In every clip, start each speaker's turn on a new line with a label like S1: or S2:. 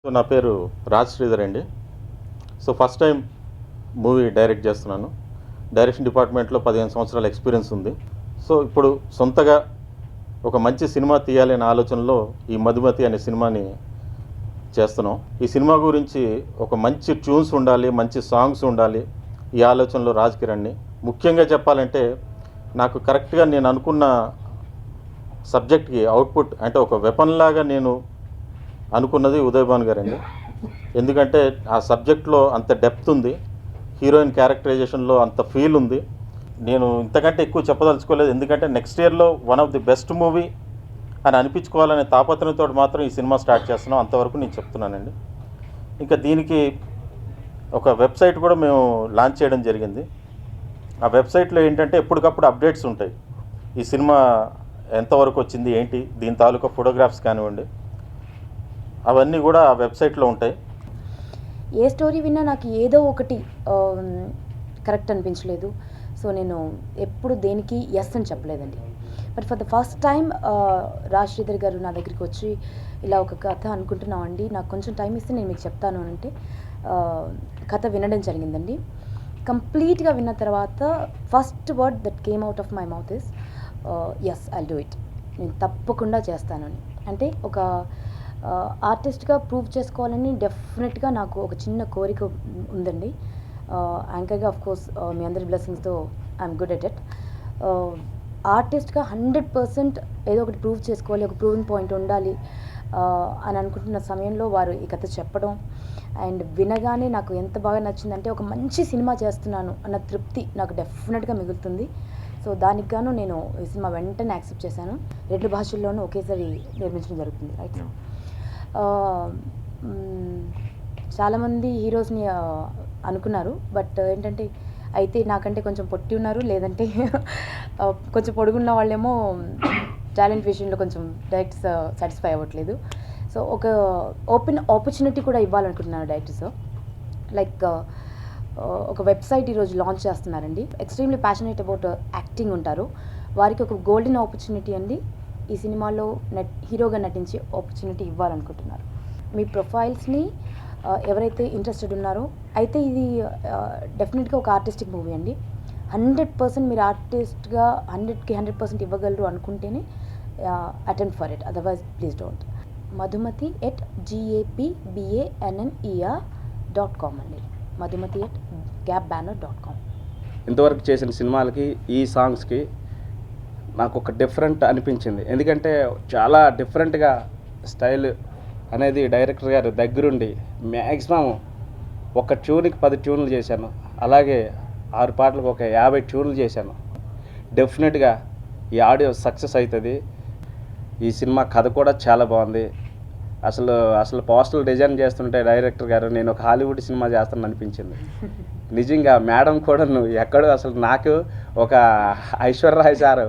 S1: So నా పేరు రాజ్ శ్రీధర్ అండి. So first time movie direct చేస్తున్నాను. డైరెక్షన్ డిపార్ట్మెంట్లో 15 సంవత్సరాల ఎక్స్పీరియన్స్ ఉంది. సో ఇప్పుడు సొంతగా ఒక మంచి సినిమా తీయాలి అనే ఆలోచనలో ఈ మధుమతి అనే సినిమాని చేస్తున్నాం. ఈ సినిమా గురించి ఒక మంచి ట్యూన్స్ ఉండాలి, మంచి సాంగ్స్ ఉండాలి, ఈ ఆలోచనలో రాజ్ కిరణ్ని. ముఖ్యంగా చెప్పాలంటే నాకు కరెక్ట్గా నేను అనుకున్న సబ్జెక్ట్కి అవుట్పుట్ అంటే ఒక వెపన్ లాగా నేను అనుకున్నది ఉదయ్ భాను గారండి. ఎందుకంటే ఆ సబ్జెక్ట్లో అంత డెప్త్ ఉంది, హీరోయిన్ క్యారెక్టరైజేషన్లో అంత ఫీల్ ఉంది. నేను ఇంతకంటే ఎక్కువ చెప్పదలుచుకోలేదు, ఎందుకంటే నెక్స్ట్ ఇయర్లో one of the best movie అని అనిపించుకోవాలనే తాపత్రయంతో మాత్రం ఈ సినిమా స్టార్ట్ చేస్తున్నాం. అంతవరకు నేను చెప్తున్నానండి. ఇంకా దీనికి ఒక వెబ్సైట్ కూడా మేము లాంచ్ చేయడం జరిగింది. ఆ వెబ్సైట్లో ఏంటంటే ఎప్పటికప్పుడు అప్డేట్స్ ఉంటాయి. ఈ సినిమా ఎంతవరకు వచ్చింది ఏంటి, దీని తాలూకా ఫోటోగ్రాఫ్స్ కానివ్వండి, అవన్నీ కూడా ఆ వెబ్సైట్లో ఉంటాయి.
S2: ఏ స్టోరీ విన్నా నాకు ఏదో ఒకటి కరెక్ట్ అనిపించలేదు. సో నేను ఎప్పుడు దేనికి ఎస్ అని చెప్పలేదండి. But for the first time Raj Sridhar గారు నా దగ్గరికి వచ్చి ఇలా ఒక కథ అనుకుంటున్నామండి, నాకు కొంచెం టైం ఇస్తే నేను మీకు చెప్తాను అంటే కథ వినడం జరిగిందండి. కంప్లీట్గా విన్న తర్వాత first word that came out of my mouth is yes I'll do it, నేను తప్పకుండా చేస్తానని. అంటే ఒక ఆర్టిస్ట్గా ప్రూవ్ చేసుకోవాలని డెఫినెట్గా నాకు ఒక చిన్న కోరిక ఉందండి. యాంకర్గా ఆఫ్కోర్స్ మీ అందరి బ్లెస్సింగ్స్తో ఐఎమ్ గుడ్ ఎట్ ఇట్. ఆర్టిస్ట్గా 100% ఏదో ఒకటి ప్రూవ్ చేసుకోవాలి, ఒక ప్రూవింగ్ పాయింట్ ఉండాలి అని అనుకుంటున్న సమయంలో వారు ఈ కథ చెప్పడం అండ్ వినగానే నాకు ఎంత బాగా నచ్చిందంటే ఒక మంచి సినిమా చేస్తున్నాను అన్న తృప్తి నాకు డెఫినెట్గా మిగులుతుంది. సో దానికి గాను నేను ఈ సినిమా వెంటనే యాక్సెప్ట్ చేశాను. 2 భాషల్లోనూ ఒకేసారి నిర్మించడం జరుగుతుంది. రైట్. చాలామంది హీరోస్ని అనుకున్నారు, బట్ ఏంటంటే అయితే నాకంటే కొంచెం పొట్టి ఉన్నారు, లేదంటే కొంచెం పొడుగున్న వాళ్ళేమో టాలెంట్ విషయంలో కొంచెం డైరెక్టర్స్ సాటిస్ఫై అవ్వట్లేదు. సో ఒక ఓపెన్ ఆపర్చునిటీ కూడా ఇవ్వాలనుకుంటున్నాను డైరెక్టర్స్. లైక్ ఒక వెబ్సైట్ ఈరోజు లాంచ్ చేస్తున్నారండి. ఎక్స్ట్రీమ్లీ ప్యాషనేట్ అబౌట్ యాక్టింగ్ ఉంటారు, వారికి ఒక గోల్డెన్ ఆపర్చునిటీ అండి ఈ సినిమాలో హీరోగా నటించే ఆపర్చునిటీ ఇవ్వాలనుకుంటున్నారు. మీ ప్రొఫైల్స్ని ఎవరైతే ఇంట్రెస్టెడ్ ఉన్నారో, అయితే ఇది డెఫినెట్గా ఒక ఆర్టిస్టిక్ మూవీ అండి. 100% మీరు ఆర్టిస్ట్గా 100కి 100% ఇవ్వగలరు అనుకుంటేనే attempt for it, otherwise please don't. madhumati@gapbanner.com అండి. madhumati@gapbanner.com.
S3: ఇంతవరకు చేసిన సినిమాలకి ఈ సాంగ్స్కి నాకు ఒక డిఫరెంట్ అనిపించింది. ఎందుకంటే చాలా డిఫరెంట్గా స్టైల్ అనేది డైరెక్టర్ గారు దగ్గరుండి మ్యాక్సిమం ఒక ట్యూన్కి 10 ట్యూన్లు చేశాను, అలాగే 6 పాటలకు ఒక 50 ట్యూన్లు చేశాను. డెఫినెట్గా ఈ ఆడియో సక్సెస్ అవుతుంది. ఈ సినిమా కథ కూడా చాలా బాగుంది. అసలు పోస్టర్లు డిజైన్ చేస్తుంటే డైరెక్టర్ గారు నేను ఒక హాలీవుడ్ సినిమా చేస్తాను అనిపించింది. నిజంగా మేడం కూడా నువ్వు ఎక్కడో అసలు నాకు ఒక ఐశ్వర్యరాయ్ సార్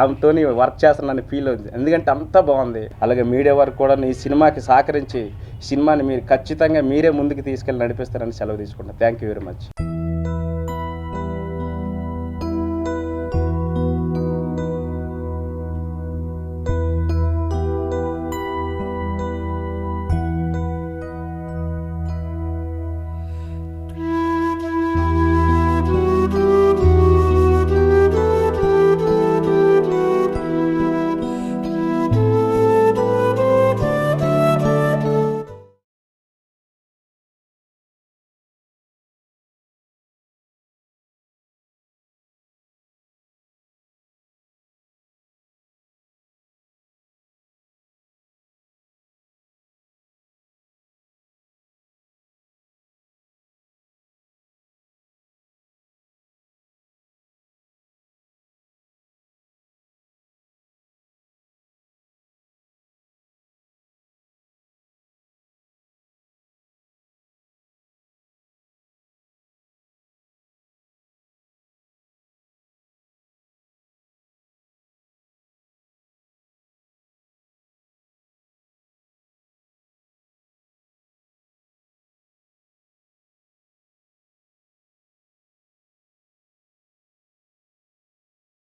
S3: ఆమెతో వర్క్ చేస్తున్నాను ఫీల్ అవుతుంది, ఎందుకంటే అంతా బాగుంది. అలాగే మీడియా వర్క్ కూడా ఈ సినిమాకి సహకరించి సినిమాని మీరు ఖచ్చితంగా మీరే ముందుకు తీసుకెళ్ళి నడిపిస్తారని సెలవు తీసుకుంటాను. Thank you very much.